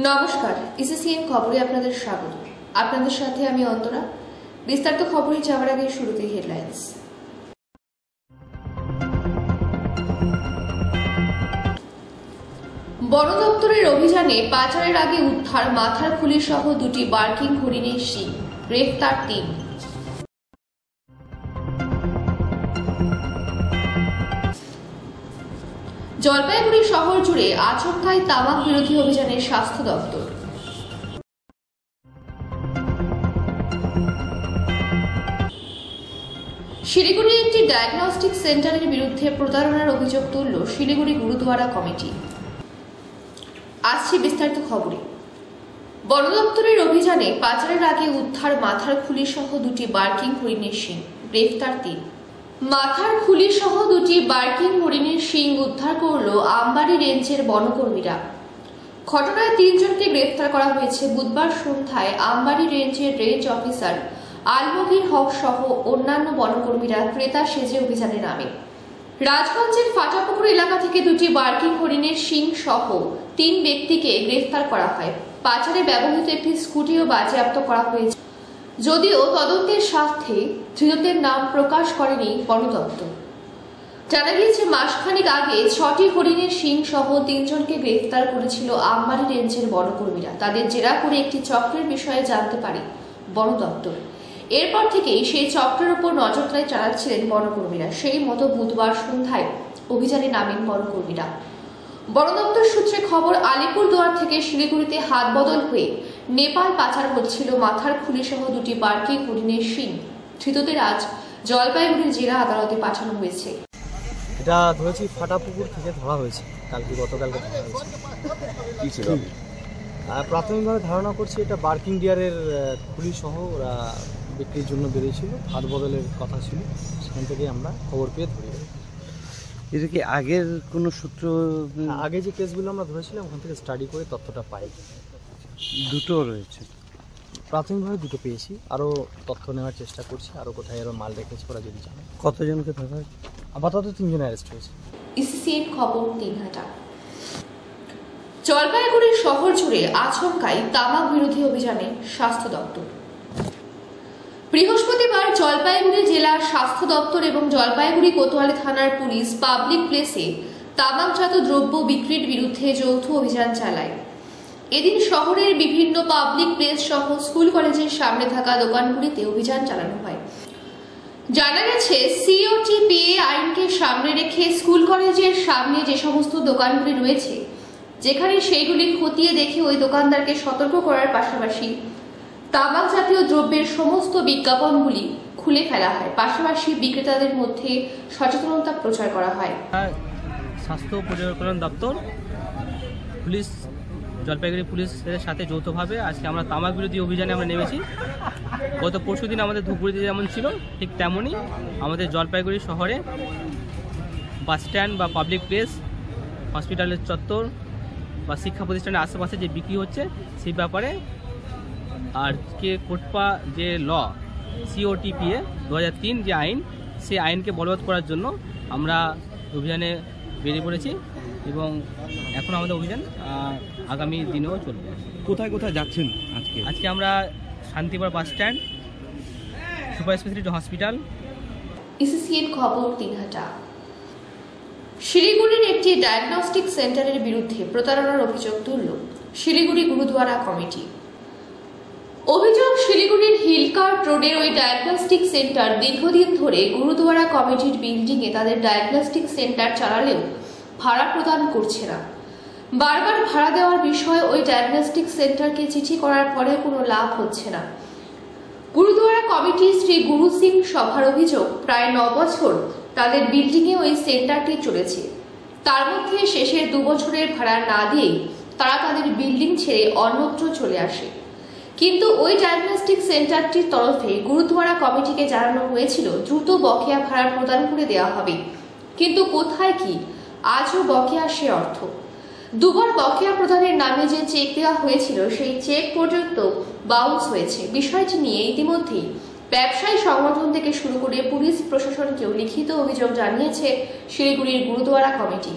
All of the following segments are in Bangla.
নমস্কার, ইসিসিএন খবরে আপনাদের স্বাগত। আপনাদের সাথে আমি অন্তরা। বিস্তারিত খবরে যাওয়ার আগে শুরুতেই হেডলাইন্স। বন দপ্তরের অভিযানে পাচারের আগে উদ্ধার মাথার খুলি সহ দুটি বার্কিং হরিণের শিং, গ্রেফতার ৩। জলপাইগুড়ি শহর জুড়ে আচমকায় তামাক বিরোধী অভিযানের স্বাস্থ্য দপ্তর। শিলিগুড়ির একটি ডায়াগনস্টিক সেন্টারের বিরুদ্ধে প্রতারণার অভিযোগ তুলল শিলিগুড়ি গুরুদুয়ারা কমিটি। আসছে বিস্তারিত খবরে। বন দপ্তরের অভিযানে পাচারের আগে উদ্ধার মাথার খুলি সহ দুটি বার্কিং হরিণের শিং, গ্রেফতার ৩। মাথার খুলি সহ দুটি বার্কিং হরিণের শিং উদ্ধার করল আমবাড়ি রেঞ্জের বনকর্মীরা। ঘটনায় ৩ জনকে গ্রেফতার করা হয়েছে বুধবার সন্ধ্যায় আমবাড়ি রেঞ্জের রেঞ্জ অফিসার আলমগীর হক সহ অন্যান্য বনকর্মীরা ক্রেতা সেজে অভিযানে নামে। রাজগঞ্জের ফাটাপুকুর এলাকা থেকে দুটি বার্কিং হরিণের শিং সহ ৩ ব্যক্তিকে গ্রেফতার করা হয়। পাচারে ব্যবহৃত একটি স্কুটিও বাজেয়াপ্ত করা হয়েছে, যদিও তদন্তের স্বার্থে ধৃতদের নাম প্রকাশ করেনি বন দপ্তর। জানা গিয়েছে মাসখানেক আগে ৬টি হরিণের শিং সহ ৩ জনকে গ্রেফতার করেছিল আমবাড়ি রেঞ্জের বনকর্মীরা। তাদের জেরা করে একটি চক্রের বিষয়ে জানতে পারে বন দপ্তর। এরপর থেকেই সেই চক্রের উপর নজরদারি চালাচ্ছিলেন বনকর্মীরা। সেই মতো বুধবার সন্ধ্যায় অভিযানে নামেন বনকর্মীরা। বন দপ্তর সূত্রে খবর, আলিপুরদুয়ার থেকে শিলিগুড়িতে হাত বদল হয়ে নেপাল পাচার হচ্ছিল মাথার খুলি সহ দুটি বার্কিং হরিণের শিং। ধৃতদের আজ জলপাইগুড়ি জেলা আদালতে পাঠানো হয়েছে। এটা ধরেছি ফাটাপুকুর থেকে ধরা হয়েছে, গতকালকে ধরা হয়েছে। কি ছিল প্রাথমিকভাবে ধারণা করছি এটা বার্কিং ডিয়ারের খুলি সহ ওরা বিক্রির জন্য বেরিয়েছিল, হাত বদলের কথা ছিল। সেখান থেকে আমরা খবর পেয়ে ধরি। এটা কি আগের কোনো সূত্র? আগে যে কেসগুলো আমরা ধরেছিলাম ওখান থেকে স্টাডি করে তথ্যটা পাই। দুটো রয়েছে, প্রাথমিকভাবে দুটো পেয়েছি, আরও তথ্য নেওয়ার চেষ্টা করছি। আরও কোথায় আরও মাল রেখেছে ওরা যদি জানে। কতজনকে ধরা হয়েছে? আপাতত ৩ জন অ্যারেস্ট হয়েছে। ইসিসিএন খবর ৩ঘাটা। জলপাইগুড়ির শহর জুড়ে আচমকাই তামাক বিরোধী অভিযানে স্বাস্থ্য দপ্তর। বৃহস্পতিবার জলপাইগুড়ি জেলার স্বাস্থ্য দপ্তর এবং জলপাইগুড়ি কোতোয়ালি থানার পুলিশ পাবলিক প্লেসে তামাকজাত দ্রব্য বিক্রির বিরুদ্ধে যৌথ অভিযান চালায়। এদিন শহরের বিভিন্ন পাবলিক প্লেস সহ স্কুল কলেজের সামনে থাকা দোকানগুলিতে অভিযান চালানো হয়। জানা গেছে, সিওটিপিএ আইনকে সামনে রেখে স্কুল কলেজের সামনে যে সমস্ত দোকানগুলি রয়েছে, যেখানে সেইগুলি খতিয়ে দেখে ওই দোকানদারকে সতর্ক করার পাশাপাশি তামাক জাতীয় দ্রব্যের সমস্ত বিজ্ঞাপনগুলি খুলে ফেলা হয়। পাশাপাশি বিক্রেতাদের মধ্যে সচেতনতা প্রচার করা হয়। স্বাস্থ্য পরিকল্পনা দপ্তর, পুলিশ, জলপাইগুড়ি পুলিশের সাথে যৌথভাবে আজকে আমরা তামাক বিরোধী অভিযানে আমরা নেমেছি। গত পরশুদিন আমাদের ধূপগুড়িতে যেমন ছিল, ঠিক তেমনই আমাদের জলপাইগুড়ি শহরে বাস স্ট্যান্ড বা পাবলিক প্লেস, হসপিটালের চত্বর বা শিক্ষা প্রতিষ্ঠানের আশেপাশে যে বিক্রি হচ্ছে সেই ব্যাপারে আর কে কোটপা যে ল সিওটিপিএ 2003 যে আইন, সেই আইনকে বলবৎ করার জন্য আমরা অভিযানে বেরিয়ে পড়েছি এবং এখন আমাদের অভিযান আগামী দিনেও চলবে। কোথায় কোথায় যাচ্ছেন আজকে আমরা Shantipur bus stand, super speciality hospital. ইসিসিএন খবর ৩ঘাটা। শিলিগুড়ির একটি ডায়াগনস্টিক সেন্টারের বিরুদ্ধে প্রতারণার অভিযোগ তুলল শিলিগুড়ি গুরুদুয়ারা কমিটি। অভিযোগ, শিলিগুড়ির হিলকার্ট রোডের ওই ডায়াগনস্টিক সেন্টার দীর্ঘদিন ধরে গুরুদুয়ারা কমিটির বিল্ডিংয়ে তাদের ডায়াগনস্টিক সেন্টার চালালেও ভাড়া প্রদান করছে না। বারবার ভাড়া দেওয়ার বিষয়ে ওই ডায়াগনস্টিক সেন্টারকে চিঠি করার পরে কোনো লাভ হচ্ছে না। গুরুদুয়ারা কমিটি শ্রী গুরু সিং সভার অভিযোগ, প্রায় ৯ বছর তাদের বিল্ডিংয়ে ওই সেন্টারটি চলেছে। তার মধ্যে শেষের 2 বছরের ভাড়া না দিয়েই তারা তাদের বিল্ডিং ছেড়ে অন্যত্র চলে আসে। কিন্তু ওই ডায়াগনস্টিক সেন্টারটির তরফে গুরুদুয়ারা কমিটিকে জানানো হয়েছিল দ্রুত বকেয়া ভাড়া প্রদান করে দেওয়া হবে, কিন্তু কোথায় কি, আজও বকেয়া সে অর্থ। 2 বার বকেয়া প্রদানের নামে যে চেক দেওয়া হয়েছিল সেই চেক পর্যন্ত বাউন্স হয়েছে। বিষয়টি নিয়ে ইতিমধ্যেই ব্যবসায়ী সংগঠন থেকে শুরু করে পুলিশ প্রশাসনকেও লিখিত অভিযোগ জানিয়েছে শিলিগুড়ির গুরুদুয়ারা কমিটি।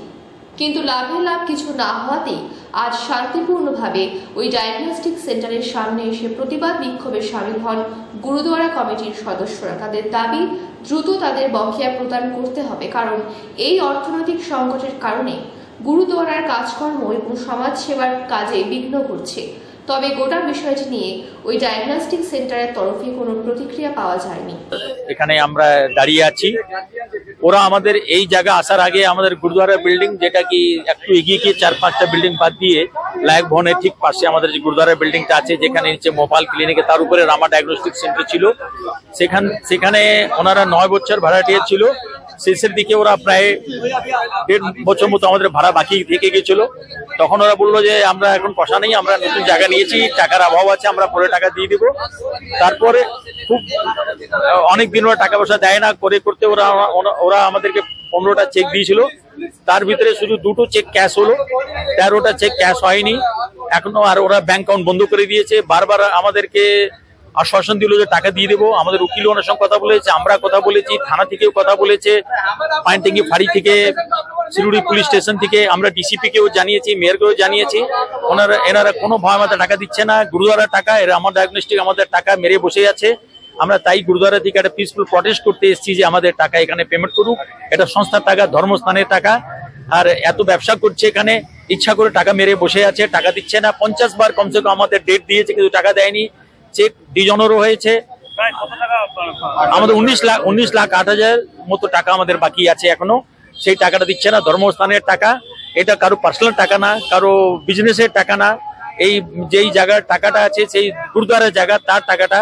কিন্তু লাভের লাভ কিছু না হওয়াতেই আজ শান্তিপূর্ণভাবে ওই ডায়াগনস্টিক সেন্টারের সামনে এসে প্রতিবাদ বিক্ষোভে সামিল হন গুরুদুয়ারা কমিটির সদস্যরা। তাদের দাবি দ্রুত তাদের বকেয়া প্রদান করতে হবে, কারণ এই অর্থনৈতিক সংকটের কারণে গুরুদুয়ারার কাজকর্ম এবং সমাজ সেবার কাজে বিঘ্ন ঘটছে। তবে গোটা বিষয়টি নিয়ে ওই ডায়াগনস্টিক সেন্টারের তরফে কোনো প্রতিক্রিয়া পাওয়া যায়নি। এখানে আমরা দাঁড়িয়ে আছি, ওরা আমাদের এই জায়গা আসার আগে আমাদের গুরুদ্বারা বিল্ডিং, যেটা কি একটু এগিয়ে গিয়ে 4-5টা বিল্ডিং বাদ দিয়ে লায়ক ভবনের ঠিক পাশে আমাদের যে গুরুদ্বারা বিল্ডিংটা আছে, যেখানে নিচে মোবাইল ক্লিনিকে, তার উপরে রামা ডায়াগনস্টিক সেন্টার ছিল। সেখানে ওনারা 9 বছর ভাড়াটিয়া ছিল। শেষের দিকে ওরা প্রায় 1.5 বছর মতো আমাদের ভাড়া বাকি থেকে গেছিল। তখন ওরা বললো যে আমরা এখন পয়সা নেই, আমরা নতুন জায়গা নিয়েছি, টাকার অভাব আছে, আমরা পরে টাকা দিয়ে দিব। তারপরে খুব অনেক দিন ওরা টাকা পয়সা দেয় না, করতে ওরা আমাদেরকে 15টা চেক দিয়েছিল। তার ভিতরে শুধু 2টো চেক ক্যাশ হলো, 13টা চেক ক্যাশ হয়নি এখনো। আর ওরা ব্যাংক অ্যাকাউন্ট বন্ধ করে দিয়েছে। বারবার আমাদেরকে আশ্বাসন দিল যে টাকা দিয়ে দেবো। আমাদের উকিল ওনার সঙ্গে কথা বলেছে, আমরা কথা বলেছি, থানা থেকেও কথা বলেছে, পাইনটেঙ্গি ফাঁড়ি থেকে, শিলিগুড়ি পুলিশ স্টেশন থেকে, আমরা ডিসিপি কেও জানিয়েছি, মেয়রকেও জানিয়েছি। এনারা কোনো ভাবে আমাদের টাকা দিচ্ছে না। গুরুদ্বারা টাকা, এরা আমার ডায়াগনস্টিক আমাদের টাকা মেরে বসে আছে। আমরা তাই গুরুদ্বারা থেকে একটা পিসফুল প্রটেস্ট করতে এসেছি যে আমাদের টাকা এখানে পেমেন্ট করুক। এটা সংস্থার টাকা, ধর্মস্থানের টাকা। আর এত ব্যবসা করছে এখানে, ইচ্ছা করে টাকা মেরে বসে আছে, টাকা দিচ্ছে না। 50 বার কমসে কম আমাদের ডেট দিয়েছে, কিন্তু টাকা দেয়নি। চেক ডিজনেরও হয়েছে। আমাদের 19,08,000 মতো টাকা আমাদের বাকি আছে এখনো, সেই টাকাটা দিচ্ছে না। ধর্মস্থানের টাকা, এটা কারো পার্সোনাল টাকা না, কারো বিজনেসের টাকা না। এই যেই জায়গার টাকাটা আছে, সেই গুরুদ্বারের জায়গা, তার টাকাটা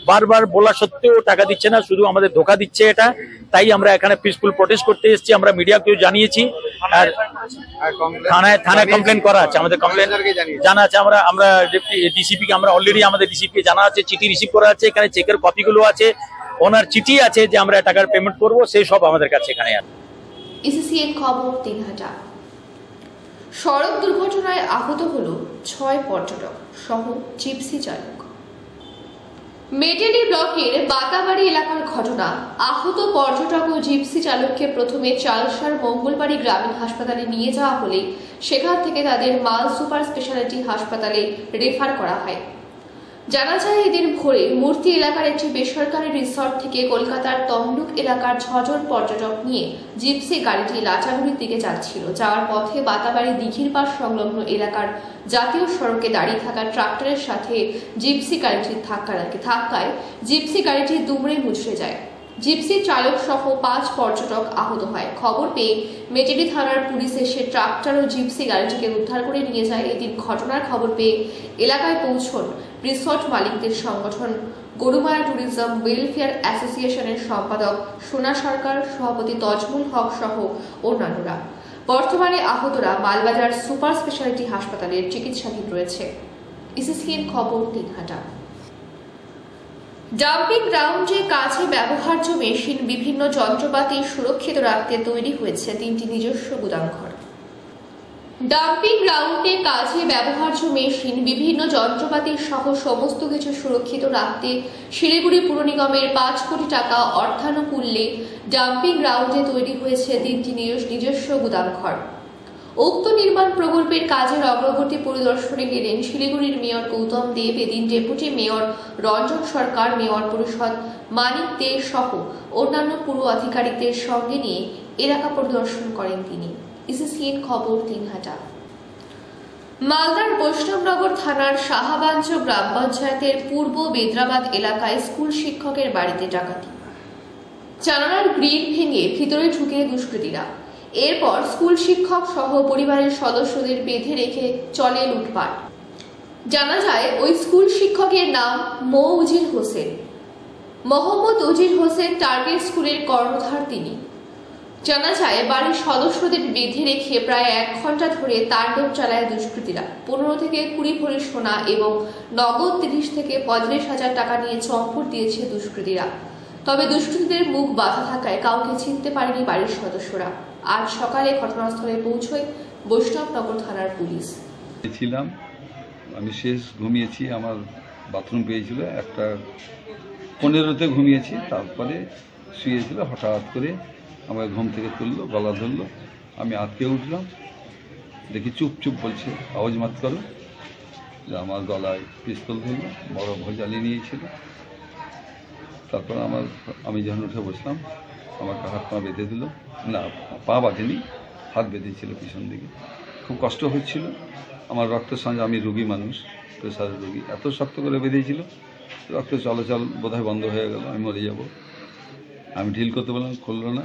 বারবার বলা সত্ত্বেও টাকা দিচ্ছে না, শুধু আমাদের ধোকা দিচ্ছে এটা। তাই আমরা এখানে পিসফুল প্রোটেস্ট করতে এসেছি। আমরা মিডিয়াকেও জানিয়েছি, আর থানায় কমপ্লেন করা আছে, আমাদের কমপ্লেন জানা আছে। আমরা ডিসিপি কে, আমরা অলরেডি আমাদের ডিসিপি কে জানা আছে, চিঠি রিসিভ করা আছে, এখানে চেকের কপিগুলো আছে, ওনার চিঠি আছে যে আমরা টাকার পেমেন্ট করব, সেই সব আমাদের কাছে এখানে আছে। ইসিসিএন খবর, দিনহাটা। সড়ক দুর্ঘটনায় আহত হলো 6 পর্যটক সহ জিপসি চালক। মেটেলি ব্লকের বাতাবাড়ি এলাকার ঘটনা। আহত পর্যটক ও জিপসি চালককে প্রথমে চালসার মঙ্গলবাড়ি গ্রামীণ হাসপাতালে নিয়ে যাওয়া হলে সেখান থেকে তাদের মাল সুপার স্পেশালিটি হাসপাতালে রেফার করা হয়। জানা যায়, এদিন ভোরে মূর্তি এলাকার একটি বেসরকারি রিসর্ট থেকে কলকাতার তমলুক এলাকার 6 জন পর্যটক নিয়ে জিপসি গাড়িটি লাচাগুড়ির দিকে যাচ্ছিল। যাওয়ার পথে বাতাবাড়ি দিঘির পাশ সংলগ্ন এলাকার জাতীয় সড়কে দাঁড়িয়ে থাকা ট্রাক্টরের সাথে জিপসি গাড়িটির ধাক্কায় জিপসি গাড়িটি দুমড়ে মুচড়ে যায়। জিপসি চালক সহ 5 পর্যটক আহত হয়। খবর পেয়ে মেটেলি থানার পুলিশ এসে ট্রাক্টর ও জিপসি গাড়িটিকে উদ্ধার করে নিয়ে যায়। এদিন ঘটনার খবর পেয়ে এলাকায় পৌঁছন রিসর্ট মালিকদের সংগঠন গরুমারা ট্যুরিজম ওয়েলফেয়ার অ্যাসোসিয়েশনের সম্পাদক সোনা সরকার, সভাপতি তজমুল হক সহ অন্যান্যরা। বর্তমানে আহতরা মালবাজার সুপার স্পেশালিটি হাসপাতালের চিকিৎসাধীন রয়েছে। ইসিসিএন খবর, দিনহাটা। ডাম্পিং গ্রাউন্ডে কাজে ব্যবহার্য মেশিন, বিভিন্ন যন্ত্রপাতি সুরক্ষিত রাখতে তৈরি হয়েছে 3টি নিজস্ব গুদামঘর। ডাম্পিং গ্রাউন্ডে কাজে ব্যবহার্য মেশিন, বিভিন্ন যন্ত্রপাতি সহ সমস্ত কিছু সুরক্ষিত রাখতে শিলিগুড়ি পুর নিগমের 5 কোটি টাকা অর্থানুকূল্যে ডাম্পিং গ্রাউন্ডে তৈরি হয়েছে 3টি নিজস্ব গুদামঘর। উক্ত নির্মাণ প্রকল্পের কাজের অগ্রগতি পরিদর্শনে গেলেন শিলিগুড়ির মেয়র গৌতম দেব। এদিন ডেপুটি মেয়র রঞ্জন সরকার, মেয়র পরিষদ মানিক দে সহ অন্যান্য পুর আধিকারিকদের সঙ্গে নিয়ে এলাকা পরিদর্শন করেন তিনি। ইসিসিএন খবর, দিনহাটা। মালদার বৈষ্ণবনগর থানার সাহাবাঞ্চ গ্রাম পঞ্চায়েতের পূর্ব বেদ্রাবাদ এলাকায় স্কুল শিক্ষকের বাড়িতে ডাকাতি। জানালার গ্রিল ভেঙে ভিতরে ঢুকে দুষ্কৃতীরা। এরপর স্কুল শিক্ষক সহ পরিবারের সদস্যদের বেঁধে রেখে চলে লুটপাট। জানা যায়, ওই স্কুল শিক্ষকের নাম মৌজির হোসেন। মোহাম্মদ উজির হোসেন টার্গেট স্কুলের কর্ণধার তিনি। জানা যায়, বাড়ির সদস্যদের বেঁধে রেখে প্রায় 1 ঘন্টা ধরে তাণ্ডব চালায় দুষ্কৃতীরা। 15 থেকে 20 ভরি সোনা এবং নগদ 30 থেকে 35,000 টাকা নিয়ে চম্পট দিয়েছে দুষ্কৃতীরা। তবে দুষ্কৃতীদের মুখ বাঁধা থাকায় কাউকে চিনতে পারেনি বাড়ির সদস্যরা। আজ সকালে ঘটনাস্থলে পৌঁছয় বৈষ্ণবনগর থানার পুলিশ। ছিলাম আমি, শেষ ঘুমিয়েছি, আমার বাথরুম পেয়েছিল 1:15 ঘুমিয়েছি। তারপরে শুয়েছিল, হঠাৎ করে আমার ঘুম থেকে তুললো, গলা ধরলো, আমি আটকে উঠলাম। দেখি চুপ চুপ বলছে, আওয়াজ মাত করো। যে আমার গলায় পিস্তল ধরলো, বড় ভোজালি নিয়েছিল। তারপর আমি যখন উঠে বসলাম, আমাকে হাত পা বেঁধে দিল, না পা বাঁধেনি, হাত বেঁধেছিল পিছন দিকে। খুব কষ্ট হচ্ছিল, আমার রক্তের সঙ্গে, আমি রোগী মানুষ, প্রেশারের রোগী, এত শক্ত করে বেঁধেছিল, রক্ত চলাচল বোধহয় বন্ধ হয়ে গেল, আমি মরে যাব। আমি ঢিল করতে বললাম, খুললো না।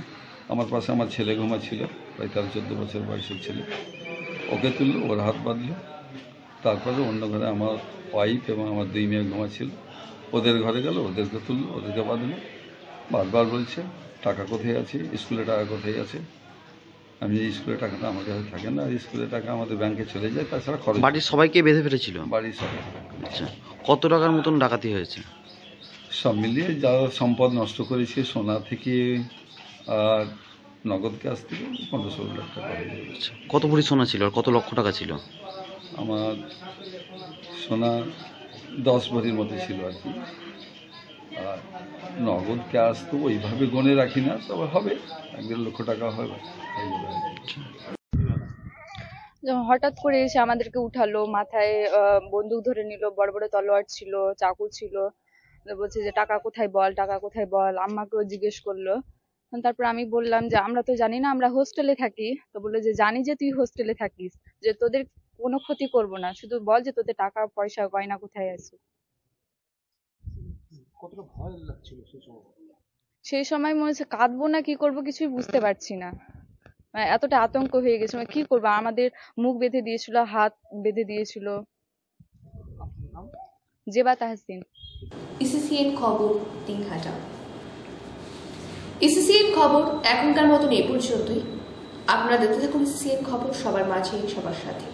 আমার পাশে আমার ছেলে ঘুমাচ্ছিল, প্রায় 13-14 বছর বয়সের ছেলে, ওকে তুললো, ওর হাত বাঁধলো। তারপরে অন্য ঘরে আমার ওয়াইফ এবং আমার 2 মেয়ে ঘুমাচ্ছিল, ওদের ঘরে গেল, ওদেরকে তুললো, ওদেরকে বাঁধলো। বারবার বলছে টাকা কোথায় আছে, স্কুলে টাকা কোথায় আছে। আমি যে স্কুলের টাকাটা আমার কাছে থাকে না, স্কুলের টাকা আমাদের ব্যাংকে চলে যায়, তাছাড়া খরচ। বাড়ির সবাইকে বেঁধে ফেলেছিল? বাড়ির সবাই। আচ্ছা, কত টাকার মতন ডাকাতি হয়েছে? সব মিলিয়ে যা সম্পদ নষ্ট করেছে, সোনা থেকে আর নগদ ক্যাশ থেকে 15-16 লাখ টাকা হয়ে যাবে। আচ্ছা, কত ভরি সোনা ছিল আর কত লক্ষ টাকা ছিল? আমার সোনা 10 ভরির মতো ছিল আর কি। আর নগদ ক্যাশ তো ওইভাবে গনে রাখি না, তবে হবে 1-1.5 লক্ষ টাকা হবে। হঠাৎ করে এসে আমাদেরকে উঠালো, মাথায় বন্দুক ধরে নিল, বড় বড় তলোয়ার ছিল, চাকু ছিল, বলছে যে টাকা কোথায় বল, টাকা কোথায় বল। আম্মাকেও জিজ্ঞেস করলো। তারপর আমি বললাম যে আমরা তো জানি না, আমরা হোস্টেলে থাকি। তো বললো যে জানি যে তুই হোস্টেলে থাকিস, যে তোদের কোনো ক্ষতি করব না, শুধু বল যে তোদের টাকা পয়সা গয়না কোথায় আছে। সেই সময় মনে হচ্ছে কাঁদবো না কি করব কিছুই বুঝতে পারছি না, এতটা আতঙ্ক হয়ে গেছে। কি করবো, আমাদের মুখ বেঁধে দিয়েছিল, হাত বেঁধে দিয়েছিল। জেবা তাহসিন, ইসিসিএন খবর, দিনহাটা। ইসিসিএন খবর এখনকার মতন এই পর্যন্তই। আপনারা দেখতে থাকুন ইসিসিএন খবর, সবার মাঝে সবার সাথে।